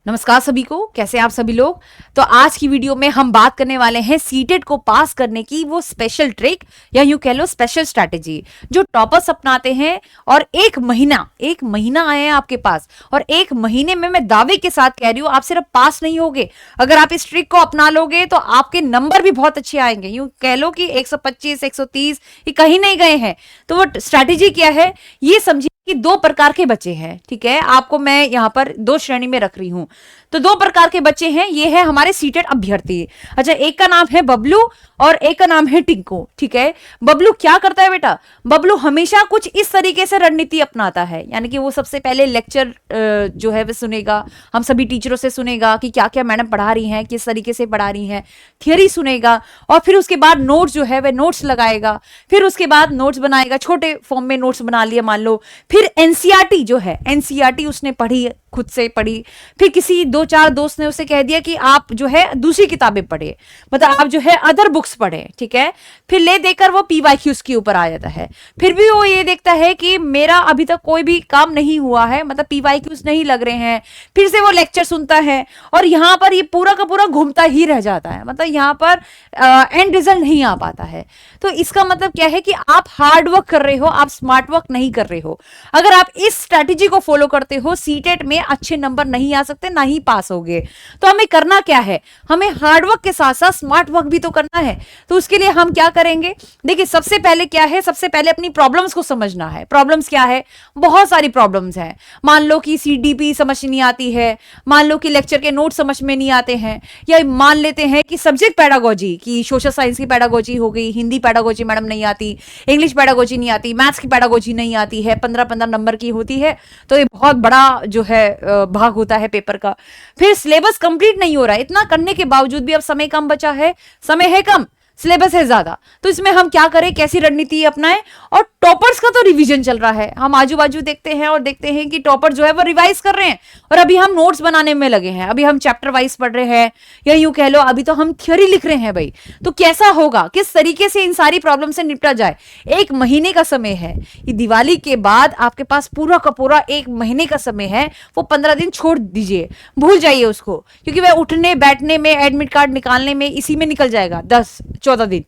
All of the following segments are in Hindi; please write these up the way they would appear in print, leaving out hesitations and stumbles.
नमस्कार सभी को, कैसे आप सभी लोग। तो आज की वीडियो में हम बात करने वाले हैं सीटेट को पास करने की वो स्पेशल ट्रिक या यूं कह लो स्पेशल स्ट्रैटेजी जो टॉपर्स अपनाते हैं। और एक महीना आया है आपके पास, और एक महीने में मैं दावे के साथ कह रही हूं आप सिर्फ पास नहीं होगे, अगर आप इस ट्रिक को अपना लोगे तो आपके नंबर भी बहुत अच्छे आएंगे। यूं कह लो कि 125 130 ये कहीं नहीं गए हैं। तो वो स्ट्रैटेजी क्या है ये समझिए कि दो प्रकार के बच्चे हैं। ठीक है, आपको मैं यहां पर दो श्रेणी में रख रही हूं। तो दो प्रकार के बच्चे हैं, ये है हमारे सीटेट अभ्यर्थी। अच्छा, एक का नाम है बबलू और एक का नाम है टिंकू। ठीक है, बबलू क्या करता है बेटा, बबलू हमेशा कुछ इस तरीके से रणनीति अपनाता है, यानी कि वो सबसे पहले लेक्चर जो है वो सुनेगा, हम सभी टीचरों से सुनेगा कि क्या क्या मैडम पढ़ा रही हैं, किस तरीके से पढ़ा रही हैं, थियरी सुनेगा, और फिर उसके बाद नोट्स जो है वह नोट्स लगाएगा, फिर उसके बाद नोट्स बनाएगा, छोटे फॉर्म में नोट्स बना लिया मान लो, फिर एनसीईआरटी जो है एनसीईआरटी उसने पढ़ी, खुद से पढ़ी, फिर किसी दो चार दोस्त ने उसे कह दिया कि आप जो है दूसरी किताबें पढ़े, मतलब आप जो है अदर बुक्स पढ़े। ठीक है, फिर ले देकर वो पीवाईक्यूज के ऊपर आ जाता है। फिर भी वो ये देखता है कि मेरा अभी तक कोई भी काम नहीं हुआ है, मतलब पीवाईक्यूज नहीं लग रहे हैं, फिर से वो लेक्चर सुनता है और यहां पर ये पूरा का पूरा घूमता ही रह जाता है, मतलब यहां पर एंड रिजल्ट नहीं आ पाता है। तो इसका मतलब क्या है कि आप हार्ड वर्क कर रहे हो, आप स्मार्ट वर्क नहीं कर रहे हो। अगर आप इस स्ट्रैटेजी को फॉलो करते हो सीटेट में अच्छे नंबर नहीं आ सकते, ना ही पास होगे। तो हमें करना क्या है, हमें हार्डवर्क के साथ साथ स्मार्ट वर्क भी तो करना है। तो उसके लिए हम क्या करेंगे, देखिए सबसे पहले क्या है, सबसे पहले अपनी प्रॉब्लम्स को समझना है। प्रॉब्लम्स क्या है, बहुत सारी प्रॉब्लम्स हैं। मान लो कि सीडीपी समझ नहीं आती है, मान लो कि लेक्चर के नोट समझ में नहीं आते हैं, या मान लेते हैं कि सब्जेक्ट पेडागोजी की सोशल साइंस की पेडागोजी हो गई, हिंदी पेडागोजी मैडम नहीं आती, इंग्लिश पेडागोजी नहीं आती, मैथ्स की पेडागोजी नहीं आती है, 15-15 नंबर की होती है, तो ये बहुत बड़ा जो है भाग होता है पेपर का। फिर सिलेबस कंप्लीट नहीं हो रहा है, इतना करने के बावजूद भी अब समय कम बचा है, समय है कम, सिलेबस है ज्यादा, तो इसमें हम क्या करें, कैसी रणनीति अपनाएं। और टॉपर्स का तो रिवीजन चल रहा है, हम आजू बाजू देखते हैं और देखते हैं कि टॉपर जो है वो रिवाइज कर रहे हैं, और अभी हम नोट्स बनाने में लगे हैं, अभी हम चैप्टर वाइज पढ़ रहे हैं, या यूं कह लो अभी तो हम थ्योरी लिख रहे हैं भाई। तो कैसा होगा, किस तरीके से इन सारी प्रॉब्लम से निपटा जाए। एक महीने का समय है, ये दिवाली के बाद आपके पास पूरा का पूरा एक महीने का समय है, वो 15 दिन छोड़ दीजिए, भूल जाइए उसको, क्योंकि वह उठने बैठने में, एडमिट कार्ड निकालने में, इसी में निकल जाएगा 10-14 दिन।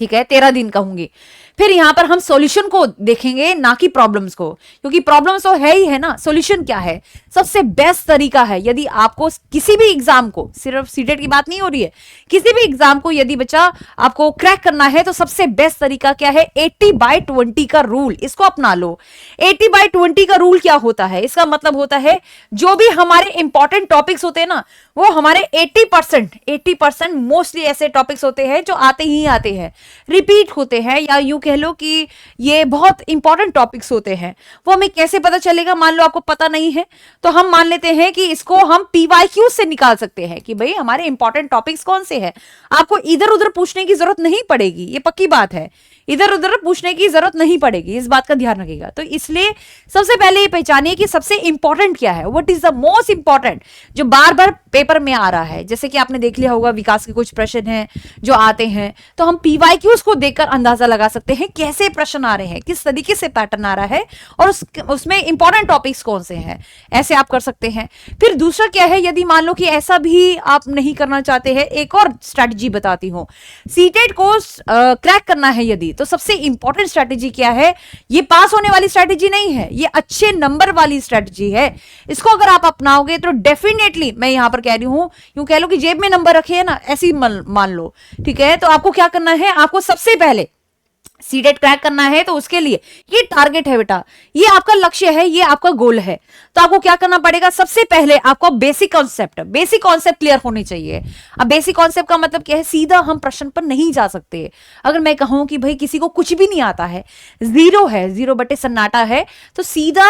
ठीक है, 13 दिन कहूंगी। फिर यहां पर हम सॉल्यूशन को देखेंगे, ना कि प्रॉब्लम्स को, क्योंकि प्रॉब्लम्स तो है ही है ना। सॉल्यूशन क्या है, सबसे बेस्ट तरीका है, यदि आपको किसी भी एग्जाम को, सिर्फ सीटेट की बात नहीं हो रही है, किसी भी एग्जाम को यदि बच्चा आपको क्रैक करना है तो सबसे बेस्ट तरीका क्या है, 80/20 का रूल, इसको अपना लो। 80/20 का रूल क्या होता है, इसका मतलब होता है जो भी हमारे इंपॉर्टेंट टॉपिक्स होते हैं ना, वो हमारे 80% मोस्टली ऐसे टॉपिक्स होते हैं जो आते ही आते हैं, रिपीट होते हैं, या यूं कह लो कि ये बहुत इंपॉर्टेंट टॉपिक्स होते हैं। वो हमें कैसे पता चलेगा, मान लो आपको पता नहीं है, तो हम मान लेते हैं कि इसको हम पीवाईक्यू से निकाल सकते हैं कि भाई हमारे इंपॉर्टेंट टॉपिक्स कौन से हैं। आपको इधर उधर पूछने की जरूरत नहीं पड़ेगी, ये पक्की बात है, इधर उधर पूछने की जरूरत नहीं पड़ेगी, इस बात का ध्यान रखिएगा। तो इसलिए सबसे पहले ये पहचानिए कि सबसे इंपॉर्टेंट क्या है, what is the most important, जो बार बार पेपर में आ रहा है। जैसे कि आपने देख लिया होगा विकास के कुछ प्रश्न हैं जो आते हैं, तो हम पीवाईक्यूज को देखकर अंदाजा लगा सकते हैं कैसे प्रश्न आ रहे हैं, किस तरीके से पैटर्न आ रहा है, और उसमें इंपॉर्टेंट टॉपिक्स कौन से हैं, ऐसे आप कर सकते हैं। फिर दूसरा क्या है, यदि मान लो कि ऐसा भी आप नहीं करना चाहते हैं, एक और स्ट्रैटेजी बताती हूं। सीटेट को क्रैक करना है यदि, तो सबसे इंपॉर्टेंट स्ट्रैटेजी क्या है, ये पास होने वाली स्ट्रैटेजी नहीं है, ये अच्छे नंबर वाली स्ट्रैटेजी है। इसको अगर आप अपनाओगे तो डेफिनेटली, मैं यहां पर कह रही हूं, यूं कह लो कि जेब में नंबर रखे है ना, ऐसी मान लो। ठीक है, तो आपको क्या करना है, आपको सबसे पहले सीटेट क्रैक करना है, तो उसके लिए ये टारगेट है बेटा, ये आपका लक्ष्य है, ये आपका गोल है। तो आपको क्या करना पड़ेगा, सबसे पहले आपको बेसिक कॉन्सेप्ट क्लियर होनी चाहिए। अब बेसिक कॉन्सेप्ट का मतलब क्या है, सीधा हम प्रश्न पर नहीं जा सकते। अगर मैं कहूं कि भाई किसी को कुछ भी नहीं आता है, जीरो है, 0 बटे सन्नाटा है, तो सीधा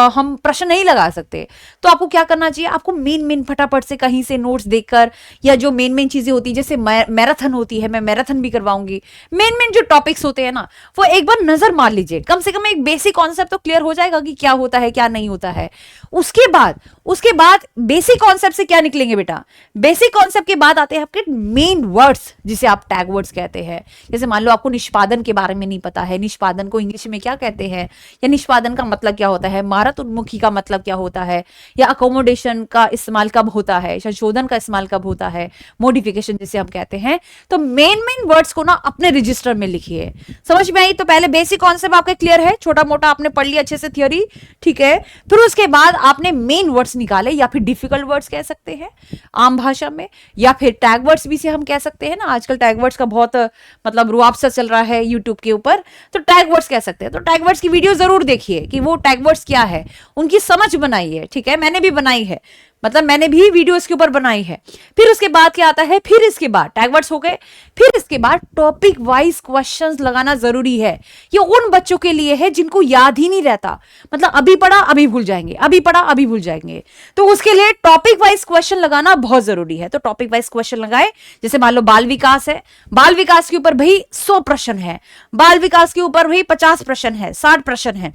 हम प्रश्न नहीं लगा सकते। तो आपको क्या करना चाहिए, आपको मेन फटाफट से कहीं से नोट्स देखकर, या जो मेन चीजें होती है, जैसे मैराथन होती है, मैं मैराथन भी करवाऊंगी, मेन जो टॉपिक टॉपिक्स होते हैं ना, वो एक बार नजर मार लीजिए, कम से कम एक बेसिक कॉन्सेप्ट तो क्लियर हो जाएगा कि क्या होता है क्या नहीं होता है। उसके बाद बेसिक कॉन्सेप्ट से क्या निकलेंगे बेटा, बेसिक कॉन्सेप्ट के बाद आते हैं आपके मेन वर्ड्स, जिसे आप टैग वर्ड्स कहते हैं। जैसे मान लो आपको निष्पादन के बारे में नहीं पता है, निष्पादन को इंग्लिश में क्या कहते हैं, या निष्पादन का मतलब क्या होता है, महारत उन्मुखी का मतलब क्या होता है, या अकोमोडेशन का इस्तेमाल कब होता है, संशोधन का इस्तेमाल कब होता है, मॉडिफिकेशन जिसे हम कहते हैं। तो मेन वर्ड्स को ना अपने रजिस्टर में लिखिए। समझ में आई? तो पहले बेसिक कॉन्सेप्ट आपके क्लियर है, छोटा मोटा आपने पढ़ लिया अच्छे से थ्योरी, ठीक है। फिर उसके बाद आपने मेन वर्ड्स निकाले, या फिर डिफिकल्ट वर्ड्स कह सकते हैं आम भाषा में, या फिर टैग वर्ड्स भी से हम कह सकते हैं ना, आजकल टैग वर्ड्स का बहुत मतलब रुआब सा चल रहा है यूट्यूब के ऊपर, तो टैग वर्ड्स कह सकते हैं। तो टैग वर्ड्स की वीडियो जरूर देखिए कि वो टैग वर्ड्स क्या है, उनकी समझ बनाइए, ठीक है। मैंने भी बनाई है, मतलब मैंने भी वीडियो इसके ऊपर बनाई है। फिर उसके बाद क्या आता है, फिर इसके बाद टैग वर्ड्स हो गए, फिर इसके बाद टॉपिक वाइज क्वेश्चंस लगाना जरूरी है। ये उन बच्चों के लिए है जिनको याद ही नहीं रहता, मतलब अभी पढ़ा अभी भूल जाएंगे, अभी पढ़ा अभी भूल जाएंगे, तो उसके लिए टॉपिक वाइज क्वेश्चन लगाना बहुत जरूरी है। तो टॉपिक वाइज क्वेश्चन लगाए, जैसे मान लो बाल विकास है, बाल विकास के ऊपर भाई 100 प्रश्न है, बाल विकास के ऊपर भाई 50 प्रश्न है, 60 प्रश्न है,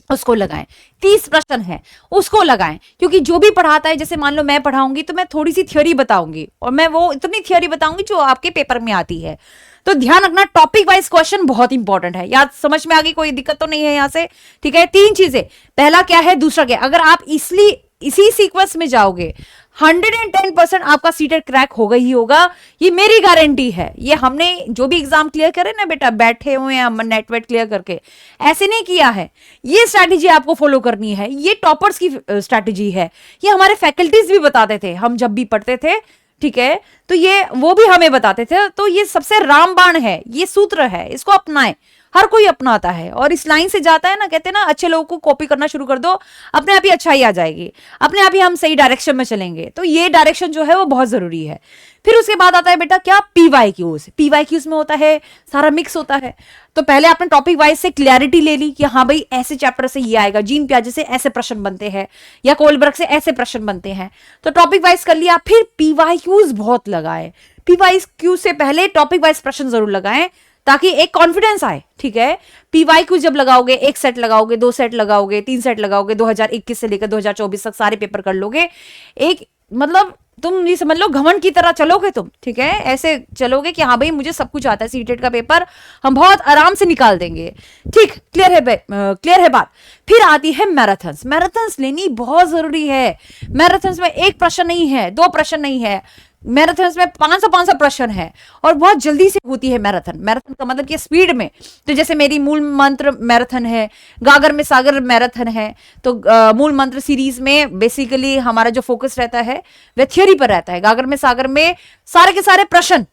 उसको लगाएं। 30 प्रश्न है उसको लगाएं, क्योंकि जो भी पढ़ाता है, जैसे मान लो मैं पढ़ाऊंगी तो मैं थोड़ी सी थ्योरी बताऊंगी, और मैं वो इतनी थ्योरी बताऊंगी जो आपके पेपर में आती है। तो ध्यान रखना, टॉपिक वाइज क्वेश्चन बहुत इंपॉर्टेंट है। याद समझ में आ गई, कोई दिक्कत तो नहीं है यहां से, ठीक है। 3 चीजें, पहला क्या है, दूसरा क्या, अगर आप इसी सीक्वेंस में जाओगे 110% आपका सीटेट क्रैक होगा ही होगा, ये मेरी गारंटी है। ये हमने जो भी एग्जाम क्लियर करे ना बेटा, बैठे हुए हैं हम नेट वेट क्लियर करके, ऐसे नहीं किया है। ये स्ट्रैटेजी आपको फॉलो करनी है, ये टॉपर्स की स्ट्रैटेजी है, ये हमारे फैकल्टीज भी बताते थे हम जब भी पढ़ते थे, ठीक है। तो ये वो भी हमें बताते थे, तो ये सबसे रामबाण है, ये सूत्र है, इसको अपनाएं। हर कोई अपनाता है और इस लाइन से जाता है ना, कहते हैं ना अच्छे लोगों को कॉपी करना शुरू कर दो, अपने आप ही अच्छाई आ जाएगी, अपने आप ही हम सही डायरेक्शन में चलेंगे। तो ये डायरेक्शन जो है वो बहुत जरूरी है। फिर उसके बाद आता है बेटा क्या, पीवाईक्यूज। पीवाईक्यूज में होता है सारा मिक्स होता है। तो पहले आपने टॉपिक वाइज से क्लैरिटी ले ली कि हाँ भाई ऐसे चैप्टर से ये आएगा, जीन पियाजे से ऐसे प्रश्न बनते हैं, या कोलबर्ग से ऐसे प्रश्न बनते हैं, तो टॉपिक वाइज कर लिया। फिर पीवाईक्यूज बहुत लगाए, पीवाईक्यूज से पहले टॉपिक वाइज प्रश्न जरूर लगाएं, ताकि एक कॉन्फिडेंस आए, ठीक है। पीवाईक्यू जब लगाओगे, 1 सेट लगाओगे, 2 सेट लगाओगे, 3 सेट लगाओगे, 2021 से लेकर 2024 तक सारे पेपर कर लोगे, एक मतलब तुम ये समझ लो घमंड की तरह चलोगे तुम, ठीक है। ऐसे चलोगे कि हाँ भाई मुझे सब कुछ आता है, सीटेट का पेपर हम बहुत आराम से निकाल देंगे, ठीक। क्लियर है बात। फिर आती है मैराथन्स। मैराथन्स लेनी बहुत जरूरी है। मैराथन्स में 1 प्रश्न नहीं है, 2 प्रश्न नहीं है, मैराथन्स में 500 प्रश्न है, और बहुत जल्दी से होती है मैराथन। मैराथन का मतलब कि स्पीड में, तो जैसे मेरी मूल मंत्र मैराथन है, गागर में सागर मैराथन है, तो मूल मंत्र सीरीज में बेसिकली हमारा जो फोकस रहता है वह थ्योरी पर रहता है। गागर में सागर में सारे के सारे प्रश्न,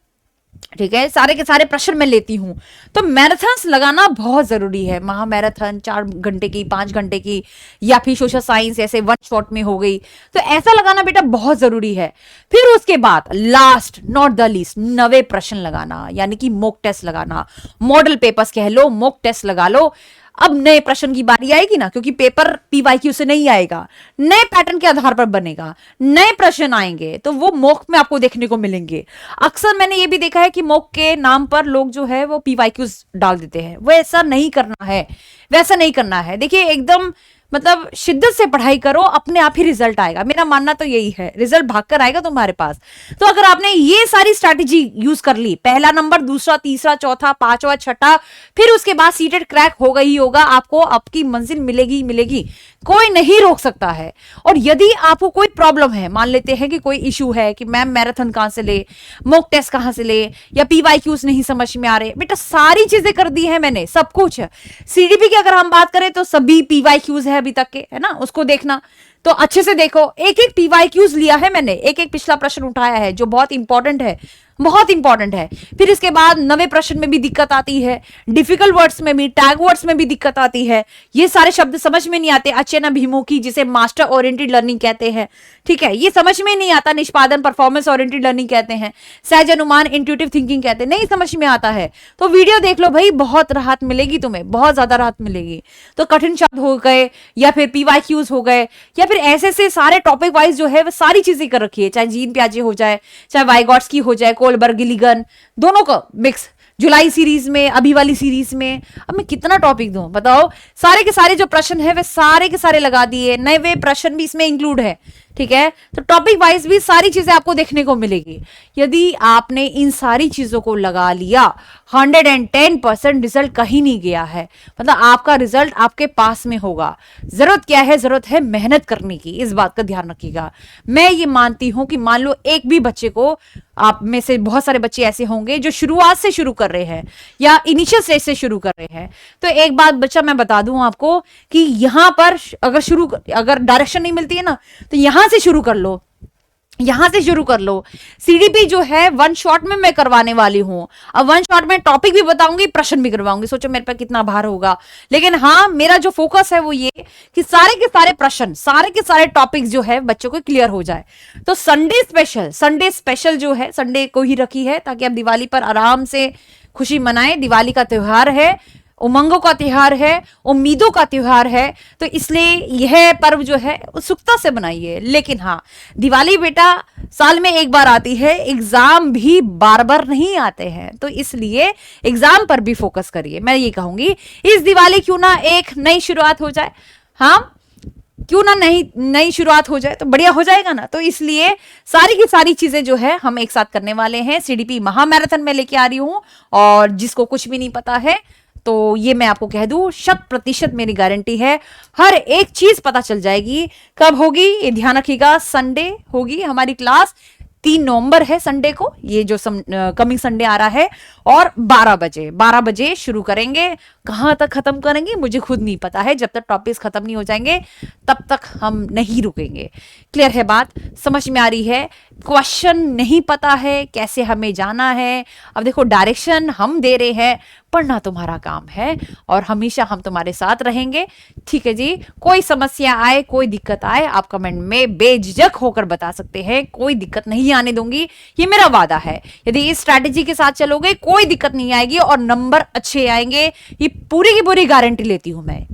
ठीक है, सारे के सारे प्रश्न मैं लेती हूं। तो मैराथन्स लगाना बहुत जरूरी है। महा मैराथन 4 घंटे की, 5 घंटे की, या फिर सोशल साइंस ऐसे 1 शॉट में हो गई, तो ऐसा लगाना बेटा बहुत जरूरी है। फिर उसके बाद लास्ट नॉट द लीस्ट 90 प्रश्न लगाना, यानी कि मॉक टेस्ट लगाना, मॉडल पेपर्स कह लो, मॉक टेस्ट लगा लो। अब नए प्रश्न की बारी आएगी ना, क्योंकि पेपर पीवाईक्यू से नहीं आएगा, नए पैटर्न के आधार पर बनेगा, नए प्रश्न आएंगे, तो वो मॉक में आपको देखने को मिलेंगे। अक्सर मैंने ये भी देखा है कि मॉक के नाम पर लोग जो है वो पीवाईक्यूज डाल देते हैं, वो ऐसा नहीं करना है, वैसा नहीं करना है। देखिए एकदम मतलब शिद्दत से पढ़ाई करो, अपने आप ही रिजल्ट आएगा। मेरा मानना तो यही है, रिजल्ट भागकर आएगा तुम्हारे पास। तो अगर आपने ये सारी स्ट्रैटेजी यूज कर ली, पहला नंबर, दूसरा, तीसरा, चौथा, 5वां, 6ठा, फिर उसके बाद सीटेट क्रैक होगा ही होगा, आपको आपकी मंजिल मिलेगी मिलेगी, कोई नहीं रोक सकता है। और यदि आपको कोई प्रॉब्लम है, मान लेते हैं कि कोई इशू है कि मैम मैराथन कहां से ले, मॉक टेस्ट कहां से ले, या पीवाईक्यूज नहीं समझ में आ रहे, बेटा सारी चीजें कर दी है मैंने, सब कुछ। सीडीपी की अगर हम बात करें तो सभी पीवाईक्यूज है अभी तक के, है ना, उसको देखना। तो अच्छे से देखो, एक एक पीवाईक्यूज लिया है मैंने, एक एक पिछला प्रश्न उठाया है जो बहुत इंपॉर्टेंट है, बहुत इंपॉर्टेंट है। फिर इसके बाद 90 प्रश्न में भी दिक्कत आती है, डिफिकल्ट वर्ड्स में भी, टैग वर्ड्स में भी दिक्कत आती है, ये सारे शब्द समझ में नहीं आते। अचेनाभिमुखी जिसे मास्टर ओरिएंटेड लर्निंग कहते हैं, ठीक है, ये समझ में नहीं आता। निष्पादन परफॉर्मेंस ओरिएंटेड लर्निंग कहते हैं, सहज अनुमान इंट्यूटिव थिंकिंग कहते हैं, नहीं समझ में आता है तो वीडियो देख लो भाई, बहुत राहत मिलेगी तुम्हें, बहुत ज्यादा राहत मिलेगी। तो कठिन शब्द हो गए, या फिर पीवाईक्यूज हो गए, या फिर ऐसे से सारे टॉपिक वाइज जो है वो सारी चीजें कर रखी है, चाहे जीन पियाजे हो जाए, चाहे वाइगॉट्स्की हो जाए, कोलबर्ग गिलिगन, दोनों का मिक्स, जुलाई सीरीज में, अभी वाली सीरीज में। अब मैं कितना टॉपिक दूं बताओ। सारे के सारे जो प्रश्न है वे सारे के सारे लगा दिए, नए वे प्रश्न भी इसमें इंक्लूड है, ठीक है। तो टॉपिक वाइज भी सारी चीजें आपको देखने को मिलेगी। यदि आपने इन सारी चीजों को लगा लिया, 110% रिजल्ट कहीं नहीं गया है, मतलब आपका रिजल्ट आपके पास में होगा। जरूरत क्या है? जरूरत है मेहनत करने की, इस बात का ध्यान रखिएगा। मैं ये मानती हूं कि मान लो एक भी बच्चे को, आप में से बहुत सारे बच्चे ऐसे होंगे जो शुरुआत से शुरू कर रहे हैं या इनिशियल स्टेज से शुरू कर रहे हैं। तो एक बात बच्चा मैं बता दूं आपको कि यहां पर अगर डायरेक्शन नहीं मिलती है ना, तो यहां से शुरू कर लो, यहां से शुरू कर लो। सीडीपी जो है वन शॉट में मैं करवाने वाली हूं। अब वन शॉट में टॉपिक भी बताऊंगी, प्रश्न भी करवाऊंगी। सोचो मेरे पर कितना भार होगा। लेकिन हाँ, मेरा जो फोकस है वो ये कि सारे के सारे प्रश्न, सारे के सारे टॉपिक्स जो है बच्चों को क्लियर हो जाए। तो संडे स्पेशल जो है संडे को ही रखी है, ताकि आप दिवाली पर आराम से खुशी मनाएं। दिवाली का त्योहार है, उमंगों का त्योहार है, उम्मीदों का त्योहार है। तो इसलिए यह पर्व जो है उत्सुकता से बनाइए। लेकिन हाँ, दिवाली बेटा साल में एक बार आती है, एग्जाम भी बार बार नहीं आते हैं। तो इसलिए एग्जाम पर भी फोकस करिए। मैं ये कहूंगी इस दिवाली क्यों ना एक नई शुरुआत हो जाए। हाँ, क्यों ना नई शुरुआत हो जाए तो बढ़िया हो जाएगा ना। तो इसलिए सारी की सारी चीजें जो है हम एक साथ करने वाले हैं। सीडीपी महामैराथन में लेके आ रही हूं, और जिसको कुछ भी नहीं पता है तो ये मैं आपको कह दूं, 100% मेरी गारंटी है, हर एक चीज पता चल जाएगी। कब होगी ये ध्यान रखिएगा, संडे होगी हमारी क्लास। 3 नवंबर है संडे को, ये जो कमिंग संडे आ रहा है, और 12 बजे शुरू करेंगे। कहां तक खत्म करेंगे मुझे खुद नहीं पता है। जब तक टॉपिक्स खत्म नहीं हो जाएंगे तब तक हम नहीं रुकेंगे। क्लियर है बात? समझ में आ रही है? क्वेश्चन नहीं पता है कैसे हमें जाना है। अब देखो, डायरेक्शन हम दे रहे हैं, पढ़ना तुम्हारा काम है, और हमेशा हम तुम्हारे साथ रहेंगे। ठीक है जी। कोई समस्या आए, कोई दिक्कत आए, आप कमेंट में बेझिझक होकर बता सकते हैं। कोई दिक्कत नहीं आने दूंगी, ये मेरा वादा है। यदि इस स्ट्रैटेजी के साथ चलोगे कोई दिक्कत नहीं आएगी और नंबर अच्छे आएंगे, ये पूरी की पूरी गारंटी लेती हूं मैं।